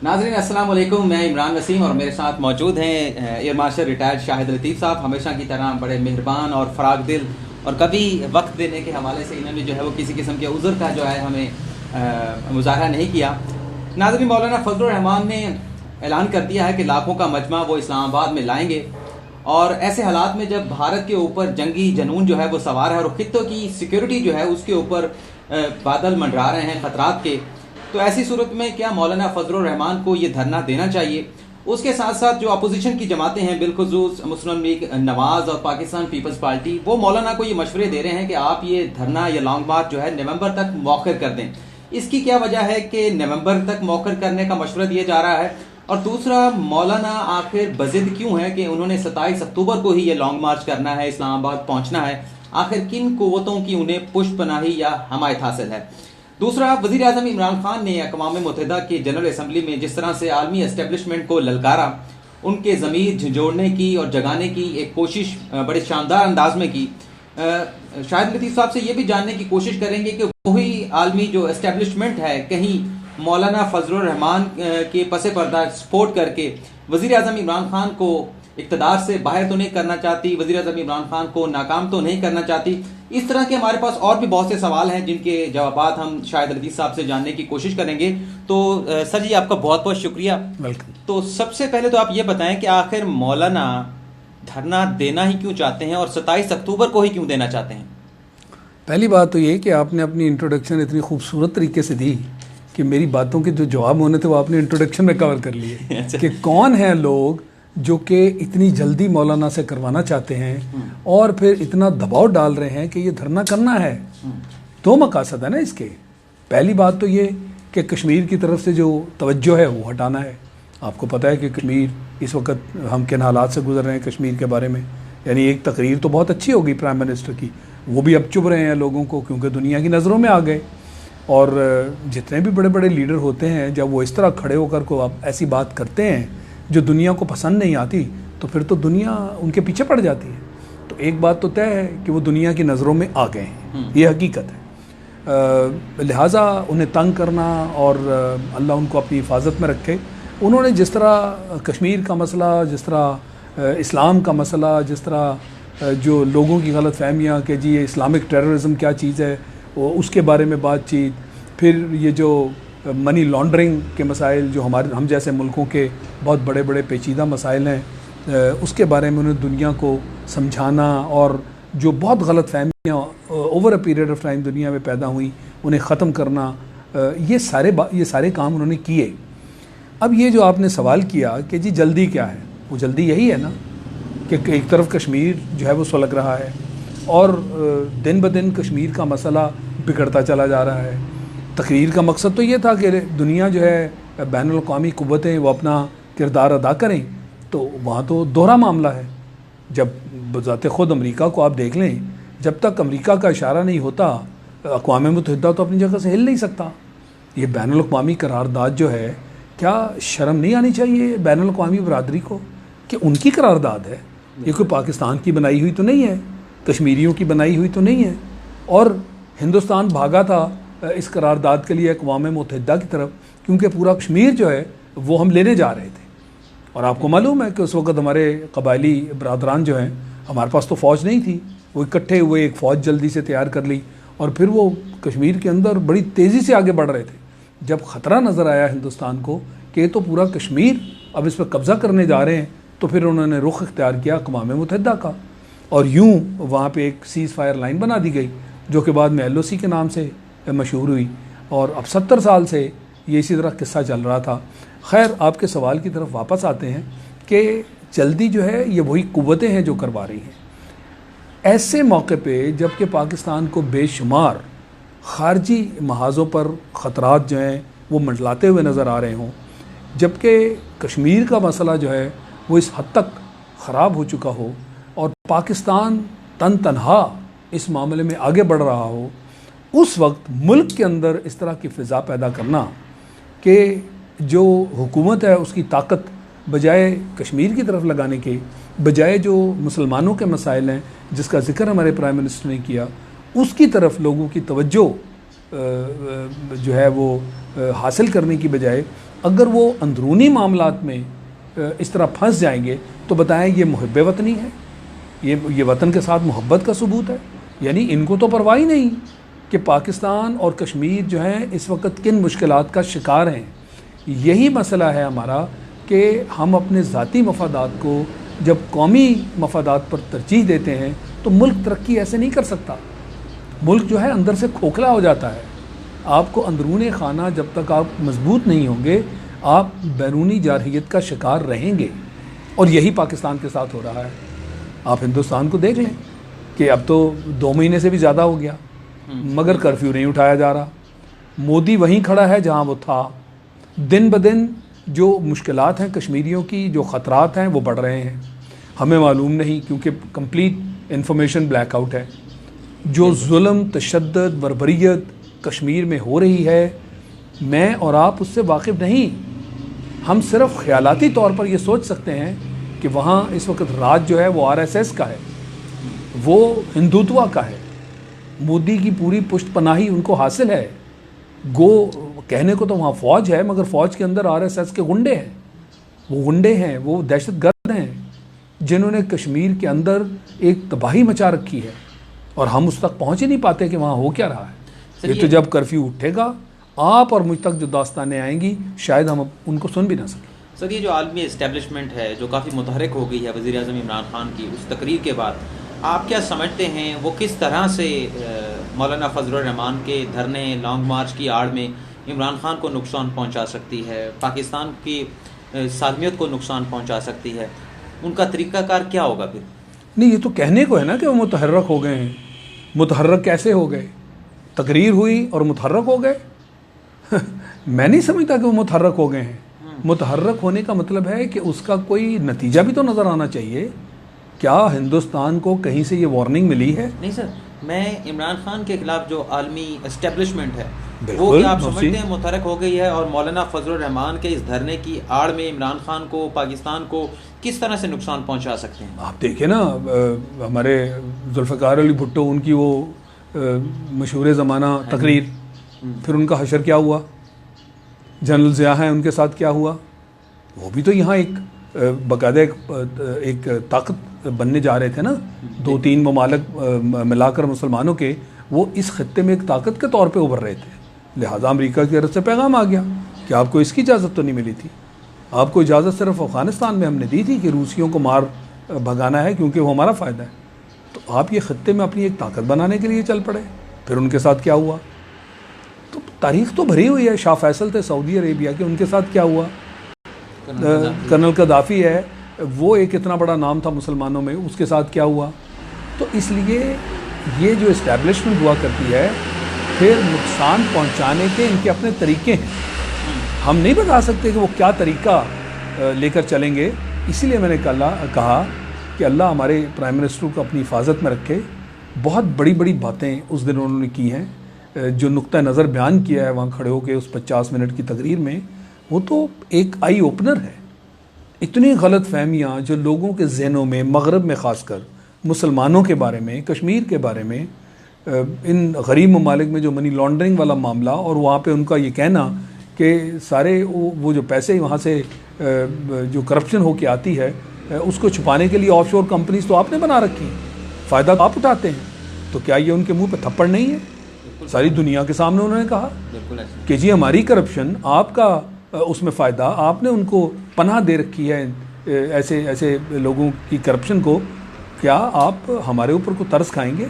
नाज़रीन अस्सलाम वालेकुम, मैं इमरान वसीम और मेरे साथ मौजूद हैं एयर मार्शल रिटायर्ड शाहिद लतीफ़ साहब। हमेशा की तरह बड़े मेहरबान और फ़राग दिल और कभी वक्त देने के हवाले से इन्होंने जो है वो किसी किस्म के उज़र का जो है हमें मुज़ाहरा नहीं किया। नाज़रीन, मौलाना फजलुर रहमान ने ऐलान कर दिया है कि लाखों का मजमा वो इस्लामाबाद में लाएंगे और ऐसे हालात में जब भारत के ऊपर जंगी जनून जो है वो सवार है और खित्तों की सिक्योरिटी जो है उसके ऊपर बादल मंडरा रहे हैं ख़तरात के, तो ऐसी सूरत में क्या मौलाना फजलुर रहमान को ये धरना देना चाहिए? उसके साथ साथ जो अपोजिशन की जमातें हैं, बिलखुसूस मुस्लिम लीग नवाज और पाकिस्तान पीपल्स पार्टी, वो मौलाना को ये मशवरे दे रहे हैं कि आप ये धरना या लॉन्ग मार्च जो है नवंबर तक मौखर कर दें। इसकी क्या वजह है कि नवंबर तक मौखर करने का मशवरा दिया जा रहा है? और दूसरा, मौलाना आखिर बजिद क्यों है कि उन्होंने 27 अक्टूबर को ही ये लॉन्ग मार्च करना है, इस्लामाबाद पहुंचना है? आखिर किन कुव्वतों की उन्हें पुष्पनाही या हमायत हासिल है? दूसरा, वज़ीर आज़म इमरान खान ने अक़वाम मुत्तहिदा की जनरल असम्बली में जिस तरह से आलमी एस्टेब्लिशमेंट को ललकारा, उनके ज़मीर झंझोड़ने की और जगाने की एक कोशिश बड़े शानदार अंदाज में की। शाहिद लतीफ़ साहब से ये भी जानने की कोशिश करेंगे कि वही आलमी जो एस्टेब्लिशमेंट है कहीं मौलाना फजलुर रहमान के पसे पर्दा सपोर्ट करके वज़ीर आज़म इमरान खान को इक़्तिदार से बाहर तो नहीं करना चाहती, वज़ीर आज़म इमरान खान को नाकाम तो नहीं करना चाहती। इस तरह के हमारे पास और भी बहुत से सवाल हैं जिनके जवाब हम शाहिद लतीफ़ साहब से जानने की कोशिश करेंगे। तो सर जी, आपका बहुत बहुत शुक्रिया। वेलकम। तो सबसे पहले तो आप ये बताएं कि आखिर मौलाना धरना देना ही क्यों चाहते हैं और 27 अक्टूबर को ही क्यों देना चाहते हैं? पहली बात तो ये कि आपने अपनी इंट्रोडक्शन इतनी खूबसूरत तरीके से दी कि मेरी बातों के जो जवाब होने थे वो आपने इंट्रोडक्शन में कवर कर लिए कि कौन हैं लोग जो कि इतनी जल्दी मौलाना से करवाना चाहते हैं और फिर इतना दबाव डाल रहे हैं कि ये धरना करना है। दो मकासद है ना इसके। पहली बात तो ये कि कश्मीर की तरफ से जो तवज्जो है वो हटाना है। आपको पता है कि कश्मीर इस वक्त हम किन हालात से गुजर रहे हैं कश्मीर के बारे में। यानी एक तकरीर तो बहुत अच्छी होगी प्राइम मिनिस्टर की, वो भी अब चुभ रहे हैं लोगों को क्योंकि दुनिया की नज़रों में आ गए। और जितने भी बड़े बड़े लीडर होते हैं जब वो इस तरह खड़े होकर को आप ऐसी बात करते हैं जो दुनिया को पसंद नहीं आती, तो फिर तो दुनिया उनके पीछे पड़ जाती है। तो एक बात तो तय है कि वो दुनिया की नज़रों में आ गए हैं, ये हकीकत है। लिहाजा उन्हें तंग करना और अल्लाह उनको अपनी हिफाजत में रखे। उन्होंने जिस तरह कश्मीर का मसला, जिस तरह इस्लाम का मसला, जिस तरह जो लोगों की गलत फहमियाँ कि जी ये इस्लामिक टेररिज्म क्या चीज़ है, उसके बारे में बातचीत, फिर ये जो मनी लॉन्ड्रिंग के मसाइल जो हम जैसे मुल्कों के बहुत बड़े बड़े पेचीदा मसाइल हैं, उसके बारे में उन्हें दुनिया को समझाना और जो बहुत गलत फहमियाँ over a period of time दुनिया में पैदा हुई उन्हें ख़त्म करना, ये सारे काम उन्होंने किए। अब ये जो आपने सवाल किया कि जी जल्दी क्या है, वो जल्दी यही है ना कि एक तरफ कश्मीर जो है वो सुलग रहा है और दिन ब दिन कश्मीर का मसला बिगड़ता चला जा रहा है। तकरीर का मकसद तो ये था कि दुनिया जो है बैनुल अक़वामी क़ुव्वतें वो अपना किरदार अदा करें, तो वहाँ तो दोहरा मामला है। जब बज़ाते ख़ुद अमेरिका को आप देख लें, जब तक अमेरिका का इशारा नहीं होता अक़वाम मुत्तहिदा तो अपनी जगह से हिल नहीं सकता। ये बैनुल अक़वामी करारदाद जो है, क्या शर्म नहीं आनी चाहिए बैनुल अक़वामी बरादरी को कि उनकी करारदाद है, ये कोई पाकिस्तान की बनाई हुई तो नहीं है, कश्मीरियों की बनाई हुई तो नहीं है। और हिंदुस्तान भागा था इस करारदाद के लिए अक़वाम मुत्तहिदा की तरफ क्योंकि पूरा कश्मीर जो है वो हम लेने जा रहे थे। और आपको मालूम है कि उस वक़्त हमारे कबायली बरादरान जो हैं, हमारे पास तो फ़ौज नहीं थी, वो इकट्ठे हुए एक फ़ौज जल्दी से तैयार कर ली और फिर वो कश्मीर के अंदर बड़ी तेज़ी से आगे बढ़ रहे थे। जब ख़तरा नज़र आया हिंदुस्तान को कि ये तो पूरा कश्मीर अब इस पर कब्ज़ा करने जा रहे हैं, तो फिर उन्होंने रुख इख्तियार किया अक़वाम मुत्तहिदा का और यूँ वहाँ पर एक सीज़ फायर लाइन बना दी गई जो कि बाद में LOC के नाम से मशहूर हुई। और अब 70 साल से ये इसी तरह किस्सा चल रहा था। खैर, आपके सवाल की तरफ वापस आते हैं कि जल्दी जो है ये वही कुव्वतें हैं जो करवा रही हैं। ऐसे मौके पे जबकि पाकिस्तान को बेशुमार ख़ारजी महाज़ों पर ख़तरात जो हैं वो मंडलाते हुए नज़र आ रहे हों, जबकि कश्मीर का मसला जो है वो इस हद तक ख़राब हो चुका हो और पाकिस्तान तन तनहा इस मामले में आगे बढ़ रहा हो, उस वक्त मुल्क के अंदर इस तरह की फ़िज़ा पैदा करना कि जो हुकूमत है उसकी ताकत बजाय कश्मीर की तरफ लगाने के बजाय जो मुसलमानों के मसाइल हैं जिसका ज़िक्र हमारे प्राइम मिनिस्टर ने किया, उसकी तरफ लोगों की तवज्जो जो है वो हासिल करने की बजाय अगर वो अंदरूनी मामलात में इस तरह फंस जाएंगे तो बताएं ये मुहब्बे वतनी है, ये वतन के साथ मोहब्बत का सबूत है। यानी इनको तो परवाह ही नहीं कि पाकिस्तान और कश्मीर जो हैं इस वक्त किन मुश्किलात का शिकार हैं। यही मसला है हमारा कि हम अपने ज़ाती मफादात को जब कौमी मफादात पर तरजीह देते हैं तो मुल्क तरक्की ऐसे नहीं कर सकता। मुल्क जो है अंदर से खोखला हो जाता है। आपको अंदरूनी खाना जब तक आप मजबूत नहीं होंगे आप बैरूनी जारहियत का शिकार रहेंगे, और यही पाकिस्तान के साथ हो रहा है। आप हिंदुस्तान को देख लें कि अब तो 2 महीने से भी ज़्यादा हो गया मगर कर्फ्यू नहीं उठाया जा रहा। मोदी वहीं खड़ा है जहां वो था। दिन ब दिन जो मुश्किलात हैं कश्मीरियों की, जो ख़तरात हैं वो बढ़ रहे हैं। हमें मालूम नहीं क्योंकि कंप्लीट इंफॉर्मेशन ब्लैकआउट है। जो जुल्म, तशद्दुद, बर्बरियत कश्मीर में हो रही है मैं और आप उससे वाकिफ़ नहीं। हम सिर्फ ख्यालाती तौर पर ये सोच सकते हैं कि वहाँ इस वक्त राज जो है वो आरएसएस का है, वो हिंदुत्व का है, मोदी की पूरी पुष्टपनाही उनको हासिल है। गो कहने को तो वहाँ फ़ौज है मगर फ़ौज के अंदर आरएसएस के गुंडे हैं। वो गुंडे हैं, वो दहशतगर्द हैं जिन्होंने कश्मीर के अंदर एक तबाही मचा रखी है और हम उस तक पहुँच ही नहीं पाते कि वहाँ हो क्या रहा है। ये तो जब कर्फ्यू उठेगा आप और मुझ तक जो दास्तानें आएंगी शायद हम उनको सुन भी ना सकें। सर ये जो आलमी इस्टेब्लिशमेंट है जो काफ़ी मुतहरक हो गई है वज़ीर आज़म इमरान खान की उस तकरीर के बाद, आप क्या समझते हैं वो किस तरह से मौलाना फजलुर रहमान के धरने, लॉन्ग मार्च की आड़ में इमरान खान को नुकसान पहुंचा सकती है, पाकिस्तान की सालमियत को नुकसान पहुंचा सकती है? उनका तरीक़ाकार क्या होगा फिर? नहीं, ये तो कहने को है ना कि वो मुतहर्रक हो गए हैं। मुतहर्रक कैसे हो गए? तकरीर हुई और मुतहर्रक हो गए? मैं नहीं समझता कि वो मुतहर्रक हो गए हैं। मुतहर्रक होने का मतलब है कि उसका कोई नतीजा भी तो नज़र आना चाहिए। क्या हिंदुस्तान को कहीं से ये वार्निंग मिली है? नहीं सर, मैं इमरान खान के खिलाफ जो आलमी एस्टेब्लिशमेंट है वो क्या आप समझते हैं मुतहर्रक हो गई है? और मौलाना फजलुर रहमान के इस धरने की आड़ में इमरान खान को, पाकिस्तान को किस तरह से नुकसान पहुंचा सकते हैं? आप देखिए ना, हमारे जुल्फ़िकार अली भुट्टो, उनकी वो मशहूर ज़माना तकरीर, फिर उनका हशर क्या हुआ? जनरल ज़िया हैं, उनके साथ क्या हुआ? वो भी तो यहाँ एक बाकायदा एक ताकत बनने जा रहे थे ना। 2-3 ममालिक मिलाकर मुसलमानों के, वो इस खत्ते में एक ताकत के तौर पे उभर रहे थे। लिहाजा अमेरिका की तरफ से पैगाम आ गया कि आपको इसकी इजाज़त तो नहीं मिली थी। आपको इजाज़त सिर्फ अफ़गानिस्तान में हमने दी थी कि रूसियों को मार भगाना है क्योंकि वो हमारा फ़ायदा है। तो आप ये खत्ते में अपनी एक ताकत बनाने के लिए चल पड़े। फिर उनके साथ क्या हुआ? तो तारीख़ तो भरी हुई है। शाह फैसल थे सऊदी अरेबिया के, उनके साथ क्या हुआ? कर्नल कदाफ़ी है, वो एक इतना बड़ा नाम था मुसलमानों में, उसके साथ क्या हुआ? तो इसलिए ये जो इस्टेब्लिशमेंट हुआ करती है फिर नुकसान पहुंचाने के इनके अपने तरीके हैं। हम नहीं बता सकते कि वो क्या तरीका लेकर चलेंगे। इसीलिए मैंने कहा कि अल्लाह हमारे प्राइम मिनिस्टर को अपनी हिफाजत में रखे। बहुत बड़ी बड़ी बातें उस दिन उन्होंने की हैं। जो नुक्ता नज़र बयान किया है वहाँ खड़े होकर उस 50 मिनट की तकरीर में, वो तो एक आई ओपनर है। इतनी गलत फहमियाँ जो लोगों के जहनों में, मगरब में ख़ासकर मुसलमानों के बारे में, कश्मीर के बारे में, इन गरीब ममालिक में जो मनी लॉन्ड्रिंग वाला मामला, और वहाँ पे उनका ये कहना कि सारे वो जो पैसे वहाँ से जो करप्शन होके आती है उसको छुपाने के लिए ऑफशोर कंपनीज तो आपने बना रखी हैं, फ़ायदा आप उठाते हैं। तो क्या ये उनके मुंह पे थप्पड़ नहीं है? सारी दुनिया के सामने उन्होंने कहा कि जी हमारी करप्शन, आपका उसमें फ़ायदा, आपने उनको पनाह दे रखी है ऐसे ऐसे लोगों की करप्शन को। क्या आप हमारे ऊपर को तरस खाएंगे?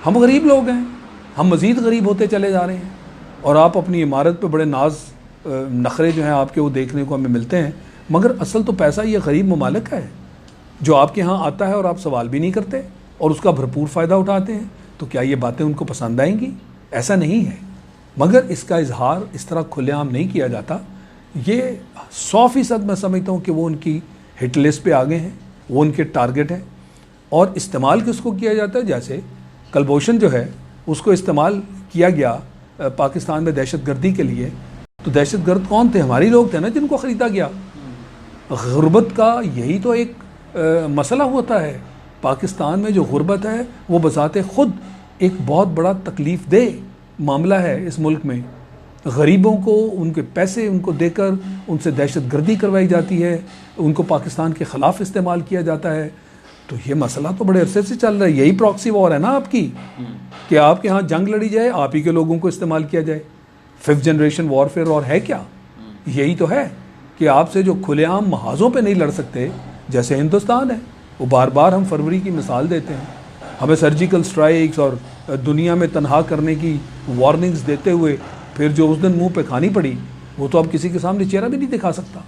हम गरीब लोग हैं, हम मज़ीद गरीब होते चले जा रहे हैं, और आप अपनी इमारत पे बड़े नाज नखरे जो हैं आपके वो देखने को हमें मिलते हैं। मगर असल तो पैसा ये गरीब ममालिक का है जो आपके यहाँ आता है और आप सवाल भी नहीं करते और उसका भरपूर फ़ायदा उठाते हैं। तो क्या ये बातें उनको पसंद आएंगी? ऐसा नहीं है। मगर इसका इजहार इस तरह खुलेआम नहीं किया जाता। ये 100% मैं समझता हूँ कि वो उनकी हिट लिस्ट पे आ गए हैं, वो उनके टारगेट हैं। और इस्तेमाल किसको किया जाता है? जैसे कलभूषण जो है उसको इस्तेमाल किया गया पाकिस्तान में दहशतगर्दी के लिए। तो दहशतगर्द कौन थे? हमारी लोग थे ना जिनको ख़रीदा गया। गुर्बत का यही तो एक मसला होता है। पाकिस्तान में जो गुर्बत है वो बज़ाते ख़ुद एक बहुत बड़ा तकलीफ़ दे मामला है इस मुल्क में। गरीबों को उनके पैसे उनको देकर उनसे दहशतगर्दी करवाई जाती है, उनको पाकिस्तान के ख़िलाफ़ इस्तेमाल किया जाता है। तो ये मसला तो बड़े अरसे से चल रहा है। यही प्रॉक्सी वॉर है ना आपकी, कि आपके यहाँ जंग लड़ी जाए, आप ही के लोगों को इस्तेमाल किया जाए। 5th जनरेशन वॉरफेयर और है क्या? यही तो है कि आपसे जो खुलेआम महाजों पे नहीं लड़ सकते, जैसे हिंदुस्तान है, वो बार बार हम फरवरी की मिसाल देते हैं, हमें सर्जिकल स्ट्राइक्स और दुनिया में तनहा करने की वार्निंग्स देते हुए फिर जो उस दिन मुंह पे खानी पड़ी, वो तो अब किसी के सामने चेहरा भी नहीं दिखा सकता।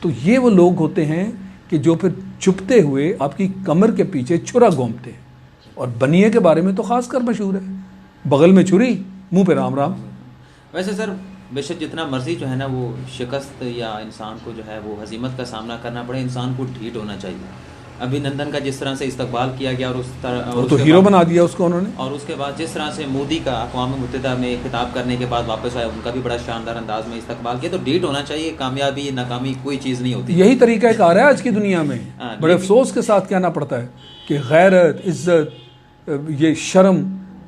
तो ये वो लोग होते हैं कि जो फिर चुपते हुए आपकी कमर के पीछे छुरा घूमते हैं। और बनिए के बारे में तो खासकर मशहूर है, बगल में छुरी, मुंह पे राम राम। वैसे सर, बेशक जितना मर्जी जो है ना वो शिकस्त या इंसान को जो है वो हजीमत का सामना करना पड़े, इंसान को ढीठ होना चाहिए। अभिनंदन का जिस तरह से इस्तकबाल किया गया और उस तरह और तो हीरो बना दिया उसको उन्होंने, और उसके बाद जिस तरह से मोदी का अक़वाम मुत्तहिदा में खिताब करने के बाद वापस आया, उनका भी बड़ा शानदार अंदाज में इस्तकबाल किया। तो ढीठ होना चाहिए, कामयाबी नाकामी कोई चीज़ नहीं होती। यही तरीका एक आ रहा है आज की दुनिया में। बड़े अफसोस के साथ कहना पड़ता है कि गैरत, इज्जत, ये शर्म,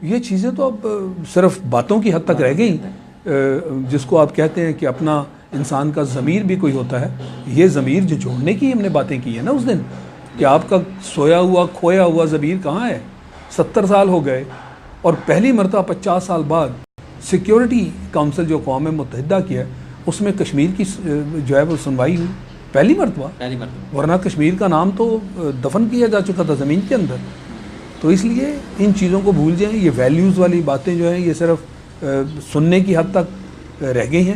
ये चीज़ें तो अब सिर्फ बातों की हद तक रह गई। जिसको आप कहते हैं कि अपना इंसान का ज़मीर भी कोई होता है, ये ज़मीर जो जोड़ने की हमने बातें की है ना उस दिन, कि आपका सोया हुआ खोया हुआ ज़मीर कहाँ है। 70 साल हो गए और पहली मरतबा 50 साल बाद सिक्योरिटी काउंसिल जो अक़वाम मुत्तहिदा की है, उसमें कश्मीर की जो है वो सुनवाई हुई पहली मरतबा, वरना कश्मीर का नाम तो दफन किया जा चुका था ज़मीन के अंदर। तो इसलिए इन चीज़ों को भूल जाएं। ये वैल्यूज़ वाली बातें जो हैं ये सिर्फ सुनने की हद तक रह गई हैं।